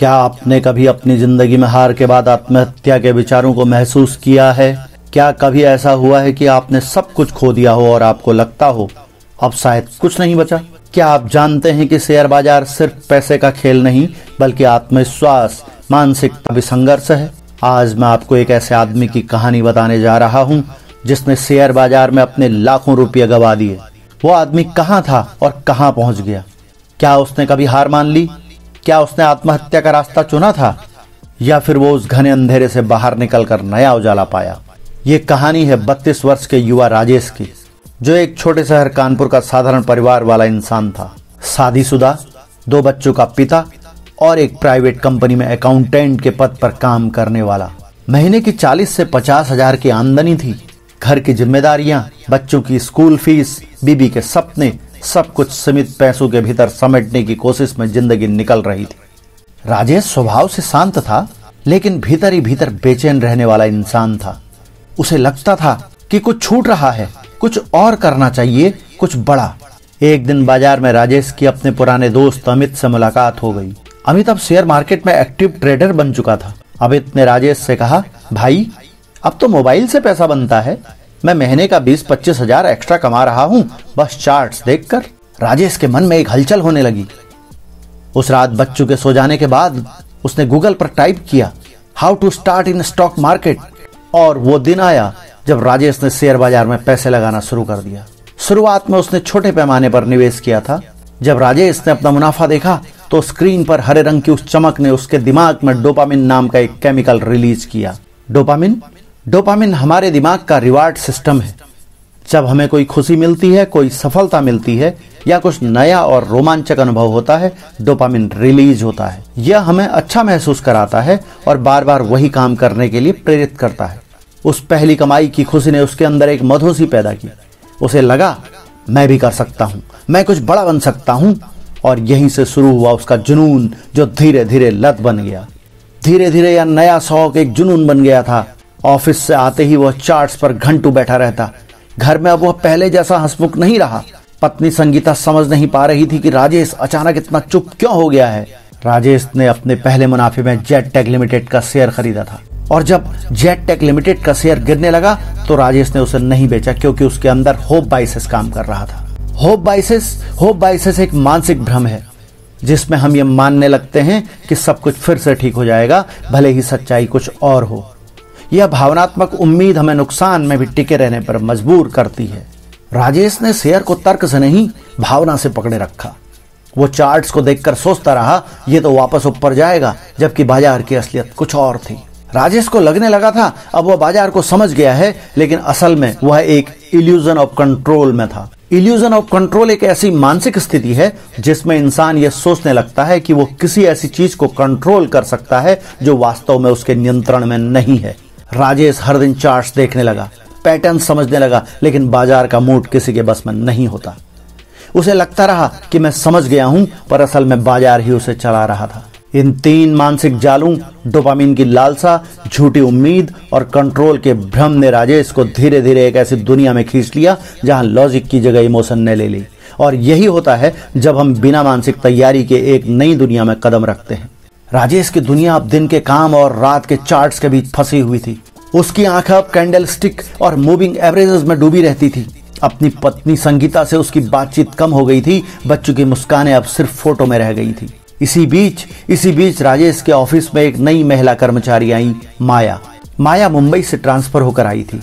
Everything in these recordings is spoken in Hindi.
क्या आपने कभी अपनी जिंदगी में हार के बाद आत्महत्या के विचारों को महसूस किया है? क्या कभी ऐसा हुआ है कि आपने सब कुछ खो दिया हो और आपको लगता हो अब शायद कुछ नहीं बचा? क्या आप जानते हैं कि शेयर बाजार सिर्फ पैसे का खेल नहीं बल्कि आत्मविश्वास, मानसिकता भी संघर्ष है? आज मैं आपको एक ऐसे आदमी की कहानी बताने जा रहा हूँ जिसने शेयर बाजार में अपने लाखों रुपये गवा दिए। वो आदमी कहाँ था और कहाँ पहुंच गया? क्या उसने कभी हार मान ली? क्या उसने आत्महत्या का रास्ता चुना था या फिर वो उस घने अंधेरे से बाहर निकलकर नया उजाला पाया? ये कहानी है 32 वर्ष के युवा राजेश की, जो एक छोटे शहर कानपुर का साधारण परिवार वाला इंसान था। शादीशुदा, 2 बच्चों का पिता और एक प्राइवेट कंपनी में अकाउंटेंट के पद पर काम करने वाला। महीने की 40 से 50 हजार की आमदनी थी। घर की जिम्मेदारियां, बच्चों की स्कूल फीस, बीबी के सपने, सब कुछ सीमित पैसों के भीतर समेटने की कोशिश में जिंदगी निकल रही थी। राजेश स्वभाव से शांत था, लेकिन भीतर ही भीतर बेचैन रहने वाला इंसान था। उसे लगता था कि कुछ छूट रहा है, कुछ और करना चाहिए, कुछ बड़ा। एक दिन बाजार में राजेश की अपने पुराने दोस्त अमित से मुलाकात हो गई। अमित अब शेयर मार्केट में एक्टिव ट्रेडर बन चुका था। अमित ने राजेश से कहा, भाई अब तो मोबाइल से पैसा बनता है, मैं महीने का 20-25 हजार एक्स्ट्रा कमा रहा हूँ बस चार्ट्स देखकर। राजेश के मन में एक हलचल होने लगी। उस रात बच्चों के सो जाने के बाद उसने गूगल पर टाइप किया how to start in stock market, और वो दिन आया जब राजेश ने शेयर बाजार में पैसे लगाना शुरू कर दिया। शुरुआत में उसने छोटे पैमाने पर निवेश किया था। जब राजेश ने अपना मुनाफा देखा तो स्क्रीन पर हरे रंग की उस चमक ने उसके दिमाग में डोपामिन नाम का एक केमिकल रिलीज किया। डोपामिन हमारे दिमाग का रिवार्ड सिस्टम है। जब हमें कोई खुशी मिलती है, कोई सफलता मिलती है या कुछ नया और रोमांचक अनुभव होता है, डोपामिन रिलीज होता है। यह हमें अच्छा महसूस कराता है और बार बार वही काम करने के लिए प्रेरित करता है। उस पहली कमाई की खुशी ने उसके अंदर एक मधुसी पैदा की। उसे लगा मैं भी कर सकता हूँ, मैं कुछ बड़ा बन सकता हूँ, और यहीं से शुरू हुआ उसका जुनून, जो धीरे धीरे लत बन गया। धीरे धीरे यह नया शौक एक जुनून बन गया था। ऑफिस से आते ही वह चार्ट्स पर घंटों बैठा रहता। घर में अब वह पहले जैसा हंसमुख नहीं रहा। पत्नी संगीता समझ नहीं पा रही थी कि राजेश अचानक इतना चुप क्यों हो गया है। राजेश ने अपने पहले मुनाफे में जेट टेक लिमिटेड का शेयर खरीदा था, और जब जेट टेक लिमिटेड का शेयर गिरने लगा तो राजेश ने उसे नहीं बेचा, क्योंकि उसके अंदर होप बाइसेस काम कर रहा था। होप बाइसेस एक मानसिक भ्रम है जिसमें हम ये मानने लगते हैं कि सब कुछ फिर से ठीक हो जाएगा, भले ही सच्चाई कुछ और हो। यह भावनात्मक उम्मीद हमें नुकसान में भी टिके रहने पर मजबूर करती है। राजेश ने शेयर को तर्क से नहीं, भावना से पकड़े रखा। वो चार्ट्स को देखकर सोचता रहा ये तो वापस ऊपर जाएगा, जबकि बाजार की असलियत कुछ और थी। राजेश को लगने लगा था अब वह बाजार को समझ गया है, लेकिन असल में वह एक इल्यूजन ऑफ कंट्रोल में था। इल्यूजन ऑफ कंट्रोल एक ऐसी मानसिक स्थिति है जिसमें इंसान यह सोचने लगता है कि वो किसी ऐसी चीज को कंट्रोल कर सकता है जो वास्तव में उसके नियंत्रण में नहीं है। राजेश हर दिन चार्ट्स देखने लगा, पैटर्न समझने लगा, लेकिन बाजार का मूड किसी के बस में नहीं होता। उसे लगता रहा कि मैं समझ गया हूं, पर असल में बाजार ही उसे चला रहा था। इन 3 मानसिक जालों, डोपामिन की लालसा, झूठी उम्मीद और कंट्रोल के भ्रम ने राजेश को धीरे धीरे एक ऐसी दुनिया में खींच लिया जहां लॉजिक की जगह इमोशन ने ले ली। और यही होता है जब हम बिना मानसिक तैयारी के एक नई दुनिया में कदम रखते हैं। राजेश की दुनिया अब दिन के काम और रात के चार्ट्स के बीच फंसी हुई थी। उसकी आंखें अब कैंडल स्टिक और मूविंग एवरेजेस में डूबी रहती थी। अपनी पत्नी संगीता से उसकी बातचीत कम हो गई थी। बच्चों की मुस्कानें अब सिर्फ फोटो में रह गई थी। इसी बीच राजेश के ऑफिस में एक नई महिला कर्मचारी आई, माया मुंबई से ट्रांसफर होकर आई थी।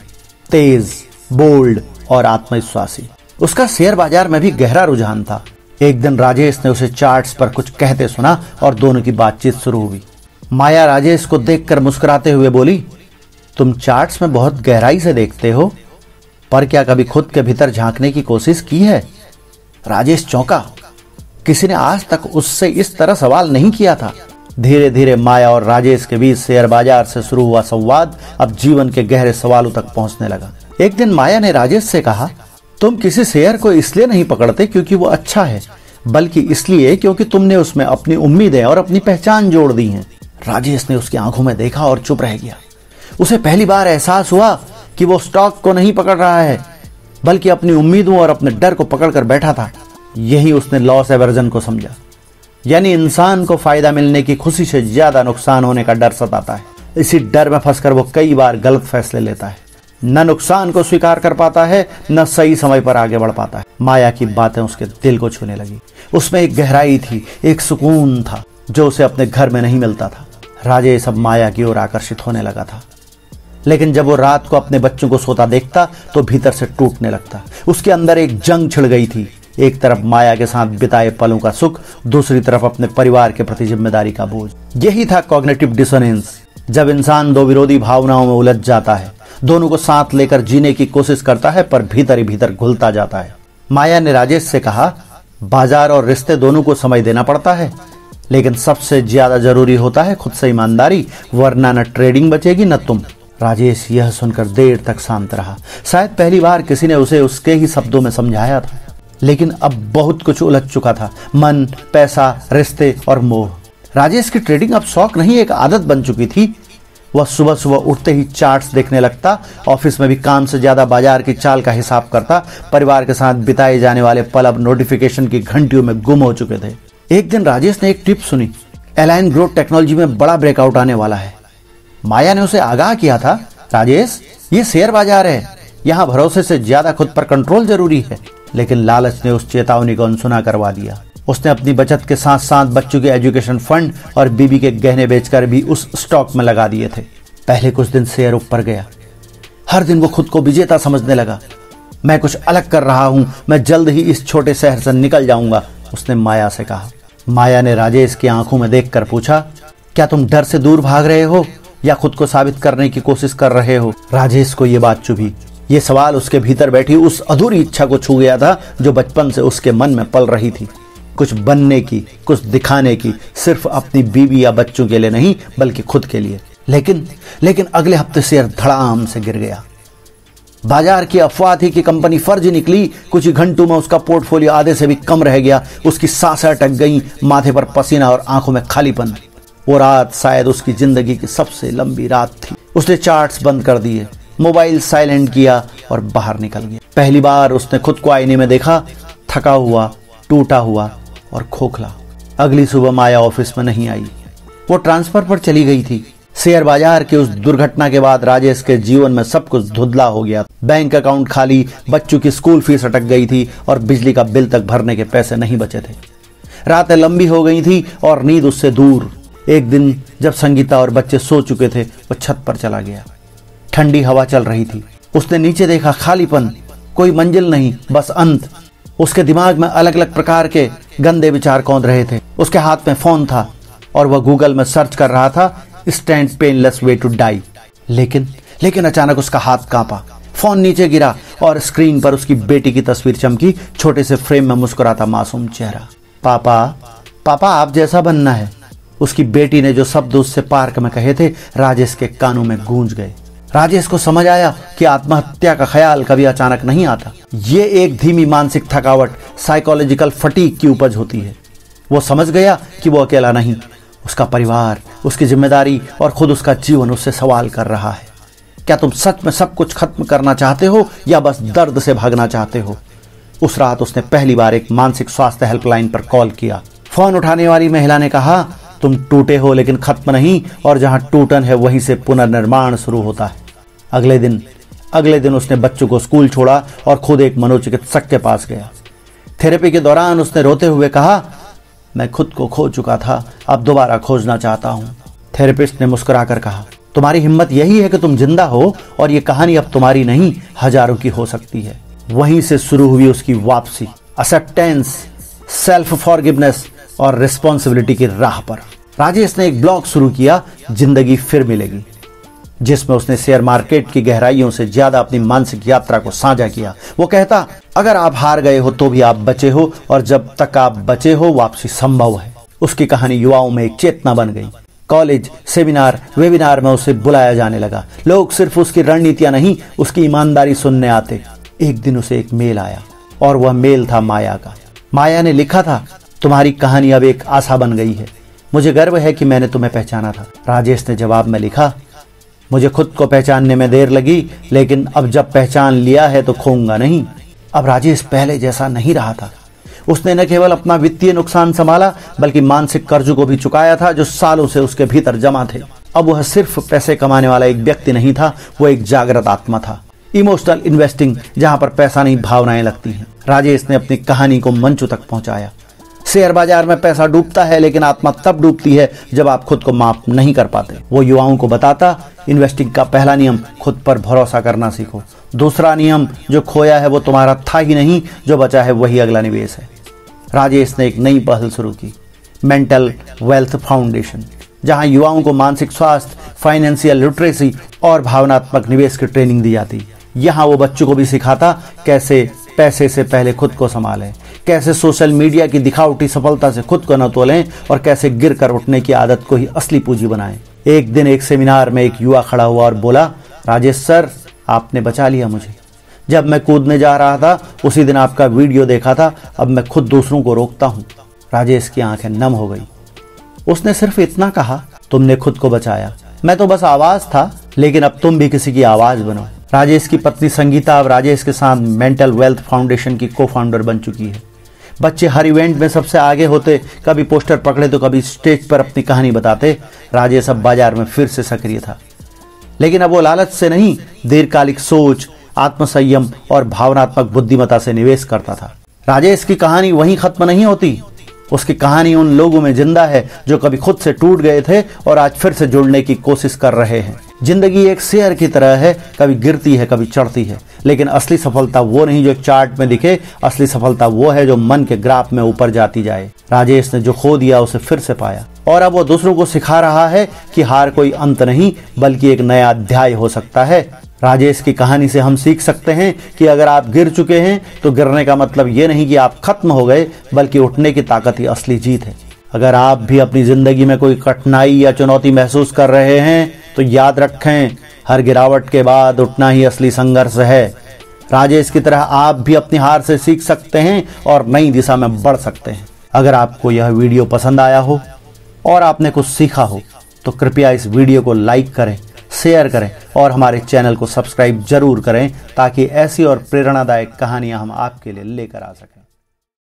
तेज, बोल्ड और आत्मविश्वासी। उसका शेयर बाजार में भी गहरा रुझान था। एक दिन राजेश ने उसे चार्ट्स पर कुछ कहते सुना और दोनों की बातचीत शुरू हुई। माया राजेश को देखकर मुस्कुराते हुए बोली, तुम चार्ट्स में बहुत गहराई से देखते हो, पर क्या कभी खुद के भीतर झांकने की कोशिश की है? राजेश चौंका। किसी ने आज तक उससे इस तरह सवाल नहीं किया था। धीरे धीरे माया और राजेश के बीच शेयर बाजार से शुरू हुआ संवाद अब जीवन के गहरे सवालों तक पहुंचने लगा। एक दिन माया ने राजेश से कहा, तुम किसी शेयर को इसलिए नहीं पकड़ते क्योंकि वो अच्छा है, बल्कि इसलिए क्योंकि तुमने उसमें अपनी उम्मीदें और अपनी पहचान जोड़ दी हैं। राजेश ने उसकी आंखों में देखा और चुप रह गया। उसे पहली बार एहसास हुआ कि वो स्टॉक को नहीं पकड़ रहा है, बल्कि अपनी उम्मीदों और अपने डर को पकड़कर बैठा था। यही उसने लॉस एवर्जन को समझा। यानी इंसान को फायदा मिलने की खुशी से ज्यादा नुकसान होने का डर सताता है। इसी डर में फंसकर वो कई बार गलत फैसले लेता है, न नुकसान को स्वीकार कर पाता है, न सही समय पर आगे बढ़ पाता है। माया की बातें उसके दिल को छूने लगी। उसमें एक गहराई थी, एक सुकून था जो उसे अपने घर में नहीं मिलता था। राजेश अब माया की ओर आकर्षित होने लगा था, लेकिन जब वो रात को अपने बच्चों को सोता देखता तो भीतर से टूटने लगता। उसके अंदर एक जंग छिड़ गई थी, एक तरफ माया के साथ बिताए पलों का सुख, दूसरी तरफ अपने परिवार के प्रति जिम्मेदारी का बोझ। यही था कॉग्निटिव डिसोनेंस, जब इंसान दो विरोधी भावनाओं में उलझ जाता है, दोनों को साथ लेकर जीने की कोशिश करता है पर भीतर ही भीतर घुलता जाता है। माया ने राजेश से कहा, बाजार और रिश्ते दोनों को समय देना पड़ता है, लेकिन सबसे ज्यादा जरूरी होता है खुद से ईमानदारी, वरना न ट्रेडिंग बचेगी न तुम। राजेश यह सुनकर देर तक शांत रहा। शायद पहली बार किसी ने उसे उसके ही शब्दों में समझाया था, लेकिन अब बहुत कुछ उलझ चुका था। मन, पैसा, रिश्ते और मोह। राजेश की ट्रेडिंग अब शौक नहीं, एक आदत बन चुकी थी। वह सुबह सुबह उठते ही चार्ट्स देखने लगता, ऑफिस में भी काम से ज्यादा बाजार की चाल का हिसाब करता। परिवार के साथ बिताए जाने वाले पल अब नोटिफिकेशन की घंटियों में गुम हो चुके थे। एक दिन राजेश ने एक टिप सुनी, एलाइन ग्रोथ टेक्नोलॉजी में बड़ा ब्रेकआउट आने वाला है। माया ने उसे आगाह किया था, राजेश ये शेयर बाजार है, यहाँ भरोसे से ज्यादा खुद पर कंट्रोल जरूरी है। लेकिन लालच ने उस चेतावनी को अनसुना करवा दिया। उसने अपनी बचत के साथ साथ बच्चों के एजुकेशन फंड और बीबी के गहने बेचकर भी उस स्टॉक में लगा दिए थे। पहले कुछ दिन शेयर ऊपर गया, हर दिन वो खुद को विजेता समझने लगा। मैं कुछ अलग कर रहा हूं, मैं जल्द ही इस छोटे शहर से निकल जाऊंगा, उसने माया से कहा। माया ने राजेश की आंखों में देखकर पूछा, क्या तुम डर से दूर भाग रहे हो या खुद को साबित करने की कोशिश कर रहे हो? राजेश को ये बात चुभी। ये सवाल उसके भीतर बैठी उस अधूरी इच्छा को छू गया था जो बचपन से उसके मन में पल रही थी, कुछ बनने की, कुछ दिखाने की, सिर्फ अपनी बीवी या बच्चों के लिए नहीं बल्कि खुद के लिए। लेकिन अगले हफ्ते शेयर धड़ाम से गिर गया। बाजार की अफवाह थी कि कंपनी फर्जी निकली। कुछ ही घंटों में उसका पोर्टफोलियो आधे से भी कम रह गया। उसकी सांसें अटक गईं, माथे पर पसीना और आंखों में खालीपन। वो रात शायद उसकी जिंदगी की सबसे लंबी रात थी। उसने चार्ट्स बंद कर दिए, मोबाइल साइलेंट किया और बाहर निकल गया। पहली बार उसने खुद को आईने में देखा, थका हुआ, टूटा हुआ और खोखला। अगली सुबह माया ऑफिस में नहीं आई, वो ट्रांसफर पर चली गई थी। शेयर बाजार की उस दुर्घटना के बाद राजेश के जीवन में सब कुछ धुंधला हो गया। बैंक अकाउंट खाली, बच्चों की स्कूल फीस अटक गई थी और बिजली का बिल तक भरने के पैसे नहीं बचे थे। रातें लंबी हो गई थी और नींद उससे दूर। एक दिन जब संगीता और बच्चे सो चुके थे, वो छत पर चला गया। ठंडी हवा चल रही थी। उसने नीचे देखा, खालीपन, कोई मंजिल नहीं, बस अंत। उसके दिमाग में अलग अलग प्रकार के गंदे विचार कौंध रहे थे। उसके हाथ में फोन था और वह गूगल में सर्च कर रहा था, स्टैंड पेनलेस वे टू डाई। लेकिन अचानक उसका हाथ कांपा, फोन नीचे गिरा और स्क्रीन पर उसकी बेटी की तस्वीर चमकी। छोटे से फ्रेम में मुस्कुराता मासूम चेहरा। पापा आप जैसा बनना है, उसकी बेटी ने जो शब्द उससे पार्क में कहे थे राजेश के कानों में गूंज गए। राजेश को समझ आया कि आत्महत्या का ख्याल कभी अचानक नहीं आता। ये एक धीमी मानसिक थकावट, साइकोलॉजिकल फटीग की उपज होती है। वो समझ गया कि वो अकेला नहीं, उसका परिवार, उसकी जिम्मेदारी और खुद उसका जीवन उससे सवाल कर रहा है। क्या तुम सच में सब कुछ खत्म करना चाहते हो या बस दर्द से भागना चाहते हो? उस रात उसने पहली बार एक मानसिक स्वास्थ्य हेल्पलाइन पर कॉल किया। फोन उठाने वाली महिला ने कहा, तुम टूटे हो लेकिन खत्म नहीं, और जहां टूटन है वहीं से पुनर्निर्माण शुरू होता है। अगले दिन उसने बच्चों को स्कूल छोड़ा और खुद एक मनोचिकित्सक के पास गया। थेरेपी के दौरान उसने रोते हुए कहा, मैं खुद को खो चुका था, अब दोबारा खोजना चाहता हूं। थेरेपिस्ट ने मुस्कुराकर कहा, तुम्हारी हिम्मत यही है कि तुम जिंदा हो और ये कहानी अब तुम्हारी नहीं, हजारों की हो सकती है। वहीं से शुरू हुई उसकी वापसी, एक्सेप्टेंस, सेल्फ फॉरगिवनेस और रिस्पॉन्सिबिलिटी की राह पर। राजेश ने एक ब्लॉग शुरू किया, जिंदगी फिर मिलेगी, जिसमें उसने शेयर मार्केट की गहराइयों से ज्यादा अपनी मानसिक यात्रा को साझा किया। वो कहता, अगर आप हार गए हो तो भी आप बचे हो, और जब तक आप बचे हो वापसी संभव है। उसकी कहानी युवाओं में एक चेतना बन गई। कॉलेज, सेमिनार, वेबिनार में उसे बुलाया जाने लगा। लोग सिर्फ उसकी रणनीतियां नहीं, उसकी ईमानदारी सुनने आते। एक दिन उसे एक मेल आया और वह मेल था माया का। माया ने लिखा था, तुम्हारी कहानी अब एक आशा बन गई है, मुझे गर्व है कि मैंने तुम्हें पहचाना था। राजेश ने जवाब में लिखा, मुझे खुद को पहचानने में देर लगी, लेकिन अब जब पहचान लिया है तो खोऊंगा नहीं। अब राजेश पहले जैसा नहीं रहा था। उसने न केवल अपना वित्तीय नुकसान संभाला बल्कि मानसिक कर्ज को भी चुकाया था जो सालों से उसके भीतर जमा थे। अब वह सिर्फ पैसे कमाने वाला एक व्यक्ति नहीं था, वो एक जागृत आत्मा था। इमोशनल इन्वेस्टिंग, जहां पर पैसा नहीं भावनाएं लगती हैं। राजेश ने अपनी कहानी को मंचों तक पहुंचाया। शेयर बाजार में पैसा डूबता है लेकिन आत्मा तब डूबती है जब आप खुद को माफ नहीं कर पाते। वो युवाओं को बताता, इन्वेस्टिंग का पहला नियम खुद पर भरोसा करना सीखो। दूसरा नियम, जो खोया है वो तुम्हारा था ही नहीं, जो बचा है वही अगला निवेश है। राजेश ने एक नई पहल शुरू की, मेंटल वेल्थ फाउंडेशन, जहां युवाओं को मानसिक स्वास्थ्य, फाइनेंशियल लिटरेसी और भावनात्मक निवेश की ट्रेनिंग दी जाती। यहाँ वो बच्चों को भी सिखाता कैसे पैसे से पहले खुद को संभालें, कैसे सोशल मीडिया की दिखावटी सफलता से खुद को न तोलें और कैसे गिर कर उठने की आदत को ही असली पूंजी बनाएं। एक दिन एक सेमिनार में एक युवा खड़ा हुआ और बोला, राजेश सर, आपने बचा लिया मुझे। जब मैं कूदने जा रहा था उसी दिन आपका वीडियो देखा था, अब मैं खुद दूसरों को रोकता हूँ। राजेश की आंखें नम हो गई। उसने सिर्फ इतना कहा, तुमने खुद को बचाया, मैं तो बस आवाज था, लेकिन अब तुम भी किसी की आवाज बनो। राजेश की पत्नी संगीता अब राजेश के साथ मेंटल वेल्थ फाउंडेशन की को फाउंडर बन चुकी है। बच्चे हर इवेंट में सबसे आगे होते, कभी पोस्टर पकड़े तो कभी स्टेज पर अपनी कहानी बताते। राजेश अब बाजार में फिर से सक्रिय था, लेकिन अब वो लालच से नहीं, दीर्घकालिक सोच, आत्मसंयम और भावनात्मक बुद्धिमत्ता से निवेश करता था। राजेश की कहानी वहीं खत्म नहीं होती। उसकी कहानी उन लोगों में जिंदा है जो कभी खुद से टूट गए थे और आज फिर से जुड़ने की कोशिश कर रहे हैं। जिंदगी एक शेयर की तरह है, कभी गिरती है कभी चढ़ती है, लेकिन असली सफलता वो नहीं जो चार्ट में दिखे, असली सफलता वो है जो मन के ग्राफ में ऊपर जाती जाए। राजेश ने जो खो दिया उसे फिर से पाया और अब वो दूसरों को सिखा रहा है कि हार कोई अंत नहीं बल्कि एक नया अध्याय हो सकता है। राजेश की कहानी से हम सीख सकते हैं कि अगर आप गिर चुके हैं तो गिरने का मतलब ये नहीं कि आप खत्म हो गए, बल्कि उठने की ताकत ही असली जीत है। अगर आप भी अपनी जिंदगी में कोई कठिनाई या चुनौती महसूस कर रहे हैं तो याद रखें, हर गिरावट के बाद उठना ही असली संघर्ष है। राजेश की तरह आप भी अपनी हार से सीख सकते हैं और नई दिशा में बढ़ सकते हैं। अगर आपको यह वीडियो पसंद आया हो और आपने कुछ सीखा हो तो कृपया इस वीडियो को लाइक करें, शेयर करें और हमारे चैनल को सब्सक्राइब जरूर करें ताकि ऐसी और प्रेरणादायक कहानियां हम आपके लिए लेकर आ सकें।